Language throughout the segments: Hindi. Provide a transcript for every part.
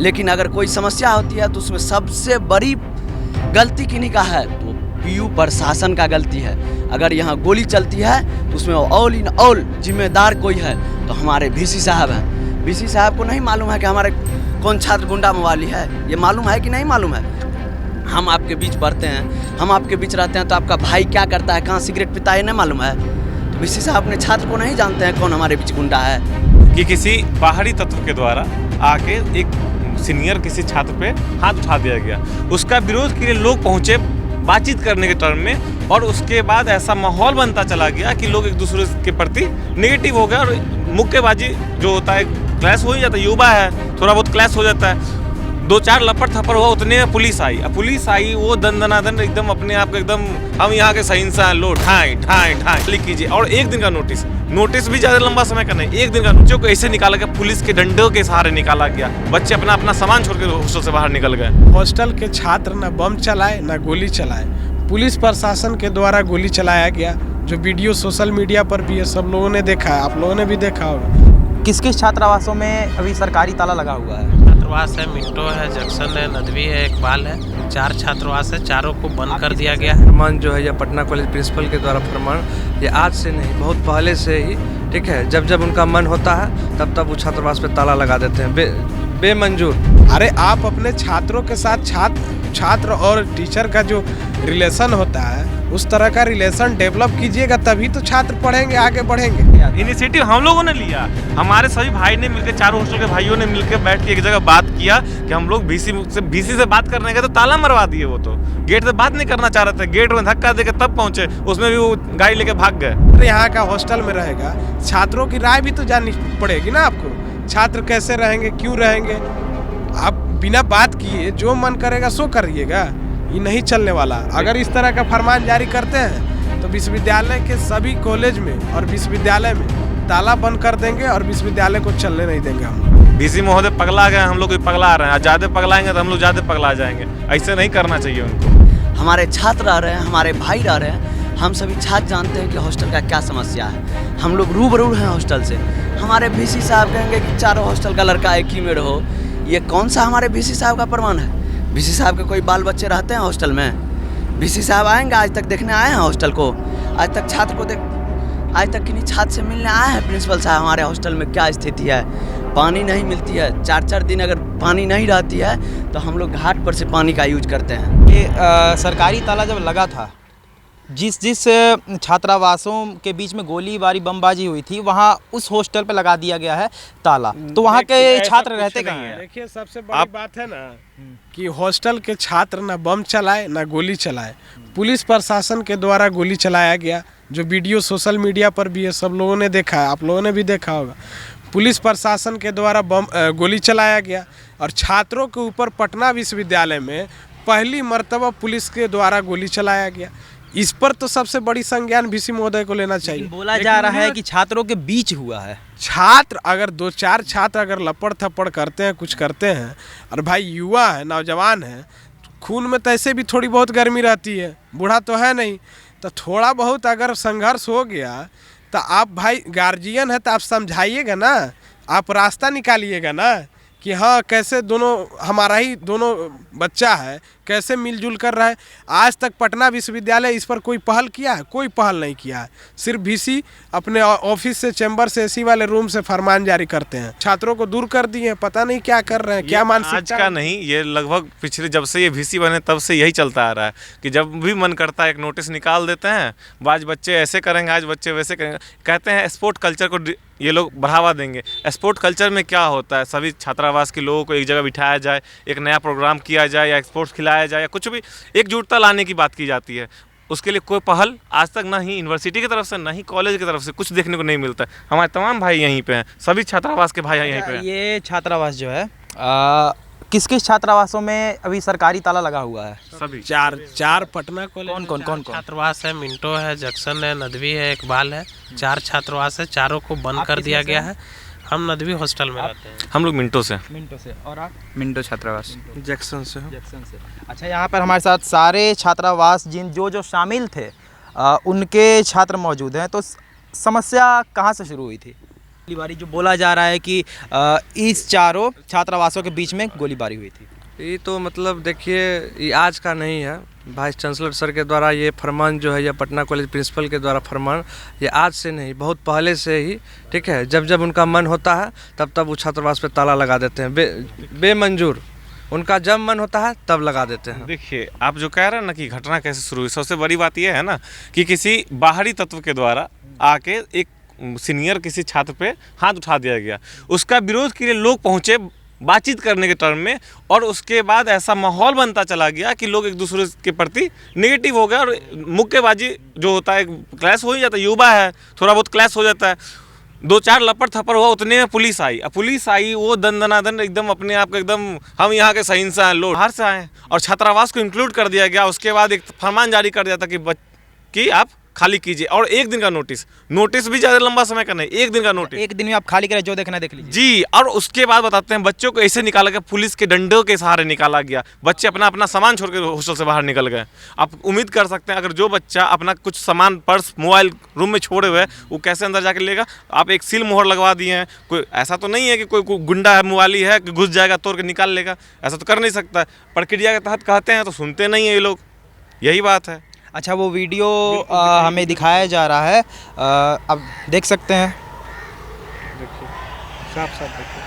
लेकिन अगर कोई समस्या होती है तो उसमें सबसे बड़ी गलती किन्हीं का है, तो पीयू प्रशासन का गलती है। अगर यहाँ गोली चलती है तो उसमें ऑल इन ऑल जिम्मेदार कोई है तो हमारे वीसी साहब हैं। वीसी साहब को नहीं मालूम है कि हमारे कौन छात्र गुंडा मवाली है, ये मालूम है कि नहीं मालूम है? हम आपके बीच बढ़ते हैं, हम आपके बीच रहते हैं, तो आपका भाई क्या करता है, कहाँ सिगरेट पीता है, नहीं मालूम है? तो वीसी साहब अपने छात्र को नहीं जानते हैं कौन हमारे बीच गुंडा है? कि किसी बाहरी तत्व के द्वारा आके एक सीनियर किसी छात्र पे हाथ उठा दिया गया, उसका विरोध के लिए लोग पहुंचे बातचीत करने के टर्म में, और उसके बाद ऐसा माहौल बनता चला गया कि लोग एक दूसरे के प्रति नेगेटिव हो गए और मुक्केबाजी जो होता है क्लैश हो ही जाता है, युवा है थोड़ा बहुत क्लैश हो जाता है। 2-4 लपड़ थप्पड़ हुआ, उतने में पुलिस आई। अब पुलिस आई वो दंदनादन एकदम अपने आप को एकदम हम यहाँ के सहिंसा हैं, लो ठाई ठाई ठाई क्लिक कीजिए। और 1 दिन का नोटिस भी ज़्यादा लंबा समय का नहीं, 1 दिन का नोटिस को ऐसे निकाला गया, पुलिस के डंडों के सहारे निकाला गया। बच्चे अपना सामान छोड़ के हॉस्टल से बाहर निकल गए। हॉस्टल के छात्र न बम चलाए न गोली चलाए, पुलिस प्रशासन के द्वारा गोली चलाया गया, जो वीडियो सोशल मीडिया पर भी है, सब लोगों ने देखा है, आप लोगों ने भी देखा होगा। किस किस छात्रावासों में अभी सरकारी ताला लगा हुआ है? छात्रावास है, मिंटो है, जंक्शन है, नदवी है, इकबाल है, 4 छात्रावास है, चारों को बंद कर दिया गया है। फरमान जो है, या पटना कॉलेज प्रिंसिपल के द्वारा फरमान, ये आज से नहीं बहुत पहले से ही, ठीक है, जब जब उनका मन होता है तब तब वो छात्रावास पे ताला लगा देते हैं बेमंजूर। अरे आप अपने छात्रों के साथ छात्र और टीचर का जो रिलेशन होता है, उस तरह का रिलेशन डेवलप कीजिएगा, तभी तो छात्र पढ़ेंगे, आगे बढ़ेंगे। इनिशिएटिव हम लोगों ने लिया, हमारे सभी भाई ने मिलकर, चारों हॉस्टल के भाइयों ने मिलकर बैठ के एक जगह बात किया कि हम लोग वीसी से बात करने गए तो ताला मरवा दिए। वो तो गेट से बात नहीं करना चाह रहे थे, गेट में धक्का देकर तब पहुंचे, उसमें भी वो गाड़ी लेके भाग गए। यहाँ का हॉस्टल में रहेगा, छात्रों की राय भी तो जाननी पड़ेगी ना आपको, छात्र कैसे रहेंगे, क्यों रहेंगे। आप बिना बात किए जो मन करेगा सो करिएगा, ये नहीं चलने वाला। अगर इस तरह का फरमान जारी करते हैं तो विश्वविद्यालय के सभी कॉलेज में और विश्वविद्यालय में ताला बंद कर देंगे और विश्वविद्यालय को चलने नहीं देंगे हम। वीसी महोदय पगला गए, हम लोग भी पगला रहे हैं, ज़्यादा पगलाएंगे तो हम लोग ज़्यादा पगला जाएंगे। ऐसे नहीं करना चाहिए उनको। हमारे छात्र रह रहे हैं, हमारे भाई रह रहे हैं, हम सभी छात्र जानते हैं कि हॉस्टल का क्या समस्या है। हम लोग रूबरू हैं हॉस्टल से। हमारे वीसी साहब कहेंगे कि चारों हॉस्टल का लड़का एक ही में रहो, ये कौन सा हमारे वीसी साहब का प्रमाण है? वीसी साहब के कोई बाल बच्चे रहते हैं हॉस्टल में? वीसी साहब आएंगे, आज तक देखने आए हैं हॉस्टल को? आज तक छात्र को आज तक किन्हीं छात्र से मिलने आए हैं प्रिंसिपल साहब हमारे हॉस्टल में क्या स्थिति है? पानी नहीं मिलती है, 4-4 दिन अगर पानी नहीं रहती है तो हम लोग घाट पर से पानी का यूज करते हैं। ये सरकारी ताला जब लगा था, जिस छात्रावासों के बीच में गोलीबारी बमबाजी हुई थी, वहाँ उस हॉस्टल पे लगा दिया गया है ताला, तो वहाँ के छात्र रहते कहाँ हैं? देखिए, सबसे बड़ी बात है ना कि हॉस्टल के छात्र ना बम चलाए ना गोली चलाए, पुलिस प्रशासन के द्वारा गोली चलाया गया, जो वीडियो सोशल मीडिया पर भी है, सब लोगों ने देखा है, आप लोगों ने भी देखा होगा। पुलिस प्रशासन के द्वारा गोली चलाया गया और छात्रों के ऊपर पटना विश्वविद्यालय में पहली मर्तबा पुलिस के द्वारा गोली चलाया गया। इस पर तो सबसे बड़ी संज्ञान वीसी महोदय को लेना चाहिए। बोला जा रहा है कि छात्रों के बीच हुआ है। छात्र अगर 2-4 छात्र अगर लपड़ थप्पड़ करते हैं, कुछ करते हैं, और भाई युवा है, नौजवान है, खून में तो ऐसे भी थोड़ी बहुत गर्मी रहती है, बूढ़ा तो है नहीं, तो थोड़ा बहुत अगर संघर्ष हो गया तो आप भाई गार्जियन है तो आप समझाइएगा ना, आप रास्ता निकालिएगा ना कि हाँ कैसे दोनों, हमारा ही दोनों बच्चा है, कैसे मिलजुल कर रहा है। आज तक पटना विश्वविद्यालय इस पर कोई पहल किया है? कोई पहल नहीं किया है। सिर्फ वीसी अपने ऑफिस से, चैम्बर से, एसी वाले रूम से फरमान जारी करते हैं, छात्रों को दूर कर दिए हैं, पता नहीं क्या कर रहे हैं, क्या मानसिकता। आज का नहीं, ये लगभग पिछले जब से ये वीसी बने तब से यही चलता आ रहा है कि जब भी मन करता है एक नोटिस निकाल देते हैं, आज बच्चे ऐसे करेंगे, आज बच्चे वैसे करेंगे, कहते हैं स्पोर्ट कल्चर को ये लोग बढ़ावा देंगे। स्पोर्ट कल्चर में क्या होता है, सभी छात्रावास के लोगों को एक जगह बिठाया जाए, एक नया प्रोग्राम किया जाए, या स्पोर्ट्स खिलाया जाए, या कुछ भी एकजुटता लाने की बात की जाती है। उसके लिए कोई पहल आज तक ना ही यूनिवर्सिटी की तरफ से, ना ही कॉलेज की तरफ से कुछ देखने को नहीं मिलता है। हमारे तमाम भाई यहीं पे हैं, सभी छात्रावास के भाई यहीं पे हैं। ये छात्रावास जो है, किस किस छात्रावासों में अभी सरकारी ताला लगा हुआ है? सभी चार पटना कॉलेज। कौन छात्रावास है, मिंटो है, जंक्शन है, नदवी है, इकबाल है, 4 छात्रावास है, चारों को बंद कर दिया गया है। हम नदवी हॉस्टल में रहते हैं। हम लोग मिंटो से। और आप? मिंटो छात्रावास जैक्सन से। अच्छा, यहाँ पर हमारे साथ सारे छात्रावास जो शामिल थे उनके छात्र मौजूद हैं, तो समस्या कहाँ से शुरू हुई थी? गोलीबारी जो बोला जा रहा है कि इस चारों छात्रावासों के बीच में गोलीबारी हुई थी। ये तो मतलब देखिए, ये आज का नहीं है। वाइस चांसलर सर के द्वारा ये फरमान जो है, या पटना कॉलेज प्रिंसिपल के द्वारा फरमान, ये आज से नहीं, बहुत पहले से ही, ठीक है, जब जब उनका मन होता है तब तब वो छात्रावास पे ताला लगा देते हैं, बेमंजूर। उनका जब मन होता है तब लगा देते हैं। देखिए, आप जो कह रहे हैं ना कि घटना कैसे शुरू हुई, सबसे बड़ी बात यह है ना कि किसी बाहरी तत्व के द्वारा आके एक सीनियर किसी छात्र पे हाथ उठा दिया गया। उसका विरोध के लिए लोग पहुंचे बातचीत करने के टर्म में, और उसके बाद ऐसा माहौल बनता चला गया कि लोग एक दूसरे के प्रति नेगेटिव हो गए, और मुक्केबाजी जो होता है, क्लैश हो ही जाता है, युवा है, थोड़ा बहुत क्लैश हो जाता है। 2-4 लपड़ थप्पड़ हुआ, उतने में पुलिस आई। अब पुलिस आई, वो दंदनादन एकदम अपने आप को एकदम हम यहाँ के सहिंसा हैं, लोग बाहर से आए, और छात्रावास को इंक्लूड कर दिया गया। उसके बाद एक फरमान जारी कर दिया था कि आप खाली कीजिए, और 1 दिन का नोटिस भी ज़्यादा लंबा समय का नहीं, 1 दिन का नोटिस। 1 दिन में आप खाली करें, जो देखना देख लीजिए जी। और उसके बाद बताते हैं, बच्चों को ऐसे निकाला गया, पुलिस के डंडों के सहारे निकाला गया। बच्चे अपना अपना सामान छोड़ के हॉस्टल से बाहर निकल गए। आप उम्मीद कर सकते हैं, अगर जो बच्चा अपना कुछ सामान, पर्स, मोबाइल रूम में छोड़े हुए, वो कैसे अंदर जाके लेगा। आप एक सील मोहर लगवा दिए हैं, कोई ऐसा तो नहीं है कि कोई गुंडा है, मोबाइली है कि घुस जाएगा तोड़ के निकाल लेगा, ऐसा तो कर नहीं सकता। प्रक्रिया के तहत कहते हैं तो सुनते नहीं है ये लोग, यही बात है। अच्छा, वो वीडियो हमें दिखाया जा रहा है, अब देख सकते हैं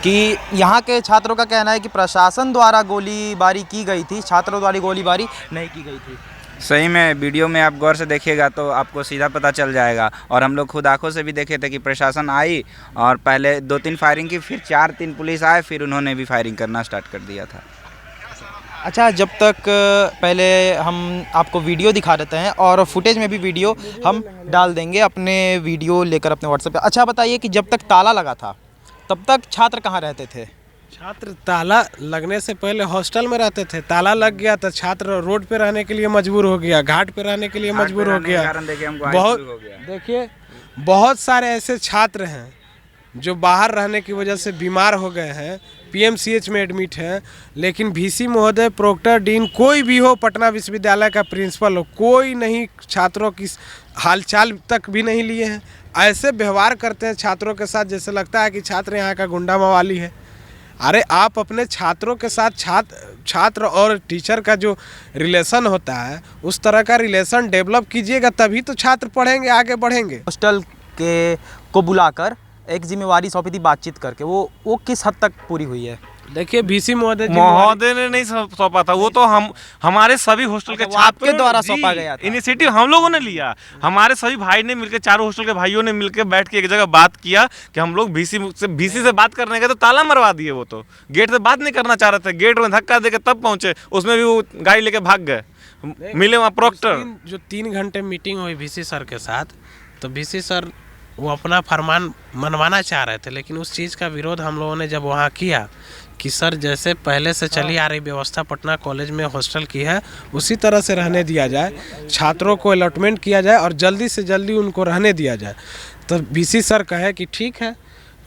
कि यहाँ के छात्रों का कहना है कि प्रशासन द्वारा गोलीबारी की गई थी, छात्रों द्वारा गोलीबारी नहीं की गई थी। सही में वीडियो में आप गौर से देखिएगा तो आपको सीधा पता चल जाएगा। और हम लोग खुद आंखों से भी देखे थे कि प्रशासन आई और पहले 2-3 फायरिंग की, फिर 4-3 पुलिस आए, फिर उन्होंने भी फायरिंग करना स्टार्ट कर दिया था। अच्छा, जब तक पहले हम आपको वीडियो दिखा देते हैं, और फुटेज में भी वीडियो हम डाल देंगे अपने वीडियो लेकर अपने व्हाट्सएप पे। अच्छा बताइए कि जब तक ताला लगा था तब तक छात्र कहाँ रहते थे? छात्र ताला लगने से पहले हॉस्टल में रहते थे। ताला लग गया तो छात्र रोड पे रहने के लिए मजबूर हो गया, घाट पे रहने के लिए मजबूर हो गया। देखिए, बहुत सारे ऐसे छात्र हैं जो बाहर रहने की वजह से बीमार हो गए हैं, पीएमसीएच में एडमिट हैं, लेकिन वीसी महोदय, प्रोक्टर, डीन, कोई भी हो, पटना विश्वविद्यालय का प्रिंसिपल हो, कोई नहीं छात्रों की हालचाल तक भी नहीं लिए हैं। ऐसे व्यवहार करते हैं छात्रों के साथ जैसे लगता है कि छात्र यहाँ का गुंडा मवाली है। अरे आप अपने छात्रों के साथ छात्र और टीचर का जो रिलेशन होता है, उस तरह का रिलेशन डेवलप कीजिएगा, तभी तो छात्र पढ़ेंगे, आगे बढ़ेंगे। हॉस्टल के को बुलाकर एक जिम्मेवारी सौंपी थी बातचीत करके, वो किस हद तक पूरी हुई है? देखिए, वीसी महोदय ने नहीं सौंपा था, वो तो हमारे सभी हॉस्टल के छात्रों के द्वारा सौंपा गया था। इनिशिएटिव हम लोगों ने लिया। हमारे सभी भाई ने मिलकर, चारों हॉस्टल के भाइयों ने मिलकर बैठ के एक जगह बात किया कि हम लोग वीसी से बात करने गए तो ताला मरवा दिए। वो तो गेट से बात नहीं करना चाह रहे थे, गेट में धक्का देकर तब पहुंचे, उसमें भी वो गाड़ी लेके भाग गए। मिले वहाँ प्रोक्टर। जो 3 घंटे मीटिंग हुई वीसी सर के साथ, तो वीसी सर वो अपना फरमान मनवाना चाह रहे थे, लेकिन उस चीज़ का विरोध हम लोगों ने जब वहाँ किया कि सर जैसे पहले से चली आ रही व्यवस्था पटना कॉलेज में हॉस्टल की है, उसी तरह से रहने दिया जाए, छात्रों को अलॉटमेंट किया जाए और जल्दी से जल्दी उनको रहने दिया जाए। तो वीसी सर कहे कि ठीक है,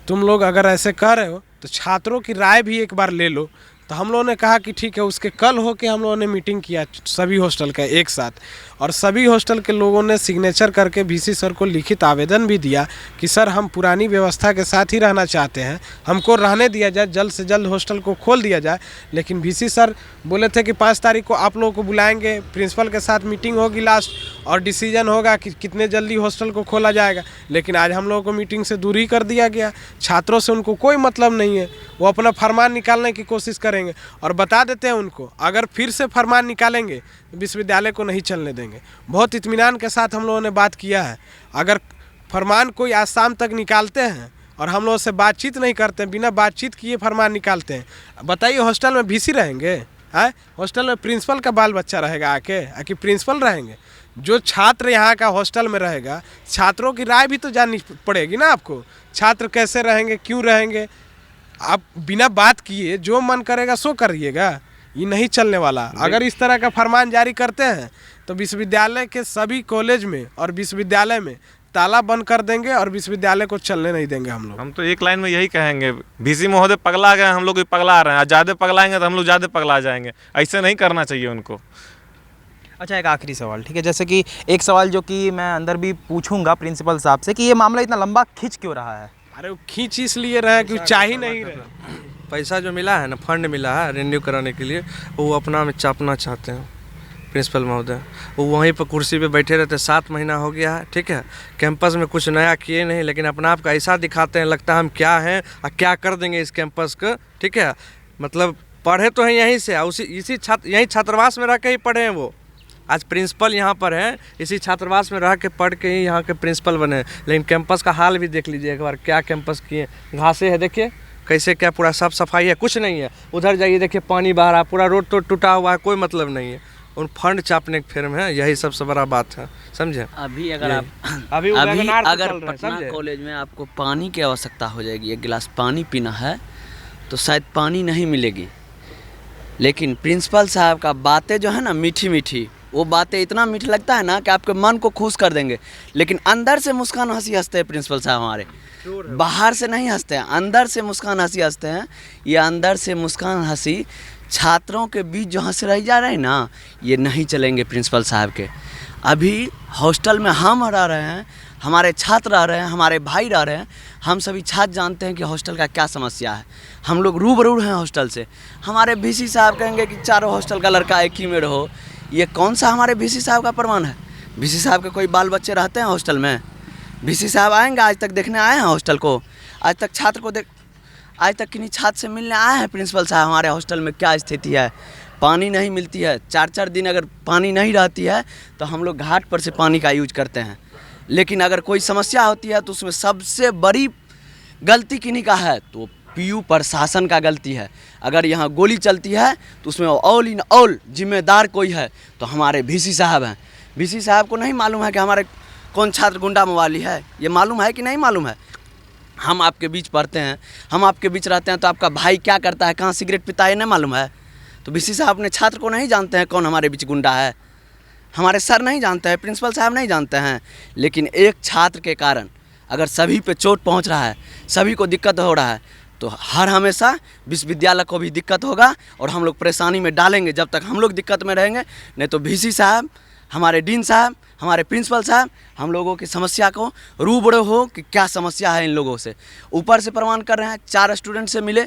तुम लोग अगर ऐसे कह रहे हो तो छात्रों की राय भी एक बार ले लो। तो हम लोगों ने कहा कि ठीक है। उसके कल हो के हम लोगों ने मीटिंग किया सभी हॉस्टल का एक साथ, और सभी हॉस्टल के लोगों ने सिग्नेचर करके वीसी सर को लिखित आवेदन भी दिया कि सर हम पुरानी व्यवस्था के साथ ही रहना चाहते हैं, हमको रहने दिया जाए, जल्द से जल्द हॉस्टल को खोल दिया जाए। लेकिन वीसी सर बोले थे कि 5 तारीख को आप लोगों को बुलाएंगे, प्रिंसिपल के साथ मीटिंग होगी लास्ट, और डिसीजन होगा कि कितने जल्दी हॉस्टल को खोला जाएगा। लेकिन आज हम लोगों को मीटिंग से दूर ही कर दिया गया। छात्रों से उनको कोई मतलब नहीं है, वो अपना फरमान निकालने की कोशिश करेंगे, और बता देते हैं उनको अगर फिर से फरमान निकालेंगे तो विश्वविद्यालय को नहीं चलने देंगे। बहुत इत्मीनान के साथ हम लोगों ने बात किया है। अगर फरमान कोई आज शाम तक निकालते हैं और हम लोगों से बातचीत नहीं करते हैं, बिना बातचीत किए फरमान निकालते हैं, बताइए हॉस्टल में वीसी रहेंगे? हैं? हॉस्टल में प्रिंसिपल का बाल बच्चा रहेगा आके प्रिंसिपल रहेंगे? जो छात्र यहाँ का हॉस्टल में रहेगा, छात्रों की राय भी तो जाननी पड़ेगी ना आपको। छात्र कैसे रहेंगे, क्यों रहेंगे? आप बिना बात किए जो मन करेगा सो करिएगा, ये नहीं चलने वाला। अगर इस तरह का फरमान जारी करते हैं तो विश्वविद्यालय के सभी कॉलेज में और विश्वविद्यालय में ताला बंद कर देंगे और विश्वविद्यालय को चलने नहीं देंगे हम लोग। हम तो एक लाइन में यही कहेंगे, वीसी महोदय पगला गए, हम लोग भी पगला रहे हैं। ज़्यादा पगलाएंगे तो हम लोग ज़्यादा पगला जाएंगे, ऐसे नहीं करना चाहिए उनको। अच्छा, एक आखिरी सवाल, ठीक है, जैसे कि एक सवाल जो कि मैं अंदर भी पूछूंगा प्रिंसिपल साहब से कि ये मामला इतना लंबा खिंच क्यों रहा है? अरे वो खींच इसलिए रहे कि चाह ही नहीं रहे। पैसा जो मिला है ना, फंड मिला है रिन्यू कराने के लिए, वो अपना में चापना चाहते हैं प्रिंसिपल महोदय। वो वहीं पर कुर्सी पे बैठे रहते, 7 महीना हो गया है, ठीक है। कैंपस में कुछ नया किए नहीं, लेकिन अपना आप का ऐसा दिखाते हैं, लगता है हम क्या हैं और क्या कर देंगे इस कैंपस को, ठीक है। मतलब पढ़े तो हैं यहीं से, यहीं छात्रावास में रह के ही पढ़े हैं वो। आज प्रिंसिपल यहाँ पर हैं, इसी छात्रावास में रह के पढ़ के ही यहाँ के प्रिंसिपल बने। लेकिन कैंपस का हाल भी देख लीजिए एक बार, क्या कैंपस किए। घासें है देखिए कैसे, क्या पूरा साफ सफाई है, कुछ नहीं है। उधर जाइए देखिए पानी बह रहा, पूरा रोड तो टूटा हुआ है, कोई मतलब नहीं है। उन फंड चापने के फेर में है, यही सबसे बड़ा बात है, समझे। अभी अगर आप अभी अगर पटना कॉलेज में आपको पानी की आवश्यकता हो जाएगी, 1 गिलास पानी पीना है तो शायद पानी नहीं मिलेगी। लेकिन प्रिंसिपल साहब का बातें जो है ना मीठी मीठी, वो बातें इतना मीठा लगता है ना कि आपके मन को खुश कर देंगे। लेकिन अंदर से मुस्कान हंसी हंसते हैं प्रिंसिपल साहब हमारे, बाहर से नहीं हंसते हैं, अंदर से मुस्कान हंसी हंसते हैं। ये अंदर से मुस्कान हंसी छात्रों के बीच जो हंस रह जा रहे हैं ना, ये नहीं चलेंगे प्रिंसिपल साहब के। अभी हॉस्टल में हम रह रहे हैं, हमारे छात्र रह रहे हैं, हमारे भाई रह रहे हैं। हम सभी छात्र जानते हैं कि हॉस्टल का क्या समस्या है। हम लोग रूबरू हैं हॉस्टल से। हमारे VC साहब कहेंगे कि चारों हॉस्टल का लड़का एक ही में रहो, ये कौन सा हमारे VC साहब का प्रमाण है? VC साहब के कोई बाल बच्चे रहते हैं हॉस्टल में? VC साहब आएंगे, आज तक देखने आए हैं हॉस्टल को? आज तक छात्र को आज तक किन्हीं छात्र से मिलने आए हैं प्रिंसिपल साहब हमारे हॉस्टल में क्या स्थिति है? पानी नहीं मिलती है, 4-4 दिन अगर पानी नहीं रहती है तो हम लोग घाट पर से पानी का यूज करते हैं। लेकिन अगर कोई समस्या होती है तो उसमें सबसे बड़ी गलती किन्हीं का है? तो PU प्रशासन का गलती है। अगर यहाँ गोली चलती है तो उसमें ऑल इन ऑल जिम्मेदार कोई है तो हमारे VC साहब हैं। VC साहब को नहीं मालूम है कि हमारे कौन छात्र गुंडा मवाली है? ये मालूम है कि नहीं मालूम है? हम आपके बीच पढ़ते हैं, हम आपके बीच रहते हैं, तो आपका भाई क्या करता है, कहाँ सिगरेट पीता है, ये नहीं मालूम है? तो VC साहब अपने छात्र को नहीं जानते हैं कौन हमारे बीच गुंडा है? हमारे सर नहीं जानते हैं, प्रिंसिपल साहब नहीं जानते हैं। लेकिन एक छात्र के कारण अगर सभी पे चोट पहुंच रहा है, सभी को दिक्कत हो रहा है, तो हर हमेशा विश्वविद्यालय को भी दिक्कत होगा और हम लोग परेशानी में डालेंगे जब तक हम लोग दिक्कत में रहेंगे। नहीं तो VC साहब, हमारे डीन साहब, हमारे प्रिंसिपल साहब हम लोगों की समस्या को रूबरू हो कि क्या समस्या है इन लोगों से। ऊपर से प्रमाण कर रहे हैं, 4 स्टूडेंट से मिले,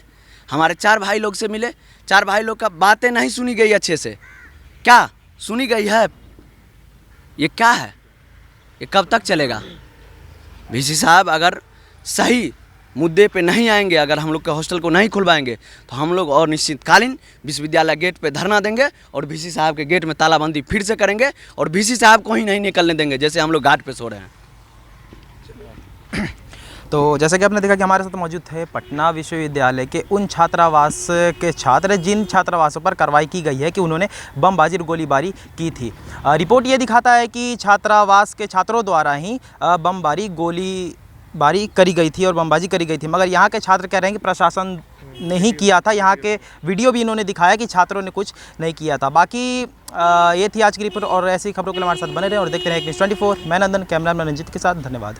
हमारे 4 भाई लोग से मिले, 4 भाई लोग का बातें नहीं सुनी गई अच्छे से। क्या सुनी गई है? ये क्या है? ये कब तक चलेगा? VC साहब अगर सही मुद्दे पे नहीं आएंगे, अगर हम लोग के हॉस्टल को नहीं खुलवाएंगे तो हम लोग और निश्चितकालीन विश्वविद्यालय गेट पे धरना देंगे और VC साहब के गेट में तालाबंदी फिर से करेंगे और VC साहब को ही नहीं निकलने देंगे जैसे हम लोग घाट पे सो रहे हैं। तो जैसा कि आपने देखा कि हमारे साथ मौजूद थे पटना विश्वविद्यालय के उन छात्रावास के छात्र जिन छात्रावासों पर कार्रवाई की गई है कि उन्होंने बमबाजी और गोलीबारी की थी। रिपोर्ट ये दिखाता है कि छात्रावास के छात्रों द्वारा ही बमबारी गोलीबारी करी गई थी और बमबाजी करी गई थी, मगर यहाँ के छात्र कह रहे हैं कि प्रशासन ने ही किया था। यहाँ के वीडियो भी इन्होंने दिखाया कि छात्रों ने कुछ नहीं किया था। बाकी ये थी आज की रिपोर्ट और ऐसी खबरों के लिए हमारे साथ बने रहे और देखते रहे News 24। मैं नंदन, कैमरामैन रंजित के साथ, धन्यवाद।